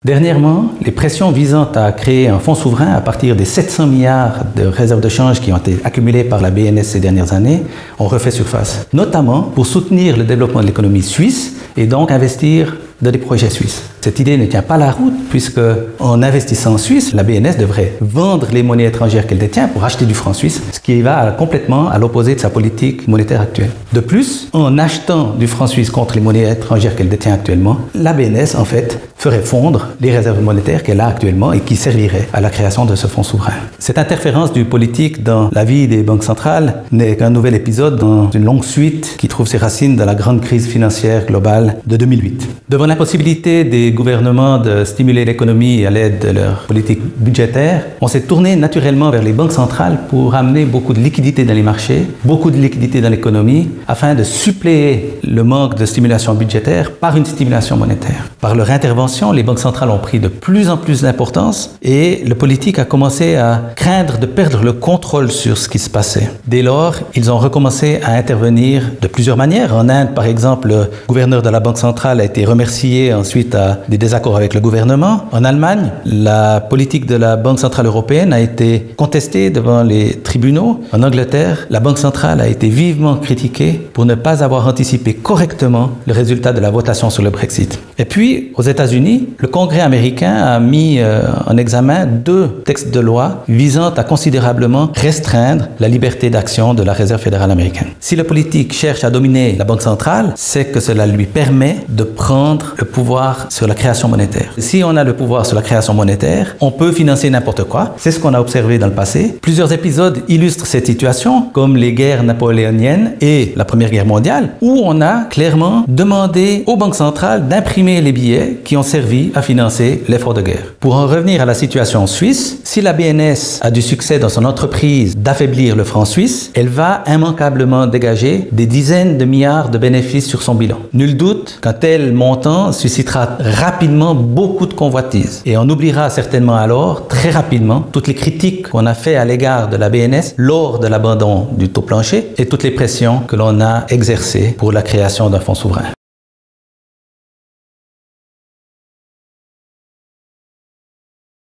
Dernièrement, les pressions visant à créer un fonds souverain à partir des 700 milliards de réserves de change qui ont été accumulées par la BNS ces dernières années ont refait surface, notamment pour soutenir le développement de l'économie suisse et donc investir dans des projets suisses. Cette idée ne tient pas la route puisque en investissant en Suisse, la BNS devrait vendre les monnaies étrangères qu'elle détient pour acheter du franc suisse, ce qui va complètement à l'opposé de sa politique monétaire actuelle. De plus, en achetant du franc suisse contre les monnaies étrangères qu'elle détient actuellement, la BNS en fait ferait fondre les réserves monétaires qu'elle a actuellement et qui serviraient à la création de ce fonds souverain. Cette interférence du politique dans la vie des banques centrales n'est qu'un nouvel épisode dans une longue suite qui trouve ses racines dans la grande crise financière globale de 2008. Devant l'impossibilité des gouvernements de stimuler l'économie à l'aide de leur politique budgétaire, on s'est tourné naturellement vers les banques centrales pour amener beaucoup de liquidités dans les marchés, beaucoup de liquidités dans l'économie, afin de suppléer le manque de stimulation budgétaire par une stimulation monétaire. Par leur intervention, les banques centrales ont pris de plus en plus d'importance et le politique a commencé à craindre de perdre le contrôle sur ce qui se passait. Dès lors, ils ont recommencé à intervenir de plusieurs manières. En Inde, par exemple, le gouverneur de la Banque centrale a été remercié ensuite à des désaccords avec le gouvernement. En Allemagne, la politique de la Banque centrale européenne a été contestée devant les tribunaux. En Angleterre, la Banque centrale a été vivement critiquée pour ne pas avoir anticipé correctement le résultat de la votation sur le Brexit. Et puis, aux États-Unis, le Congrès américain a mis en examen 2 textes de loi visant à considérablement restreindre la liberté d'action de la Réserve fédérale américaine. Si le politique cherche à dominer la Banque centrale, c'est que cela lui permet de prendre le pouvoir sur la création monétaire. Si on a le pouvoir sur la création monétaire, on peut financer n'importe quoi. C'est ce qu'on a observé dans le passé. Plusieurs épisodes illustrent cette situation, comme les guerres napoléoniennes et la Première Guerre mondiale, où on a clairement demandé aux banques centrales d'imprimer les billets qui ont servi à financer l'effort de guerre. Pour en revenir à la situation suisse, si la BNS a du succès dans son entreprise d'affaiblir le franc suisse, elle va immanquablement dégager des dizaines de milliards de bénéfices sur son bilan. Nul doute qu'un tel montant suscitera rapidement beaucoup de convoitises. Et on oubliera certainement alors, très rapidement, toutes les critiques qu'on a fait à l'égard de la BNS lors de l'abandon du taux plancher et toutes les pressions que l'on a exercées pour la création d'un fonds souverain.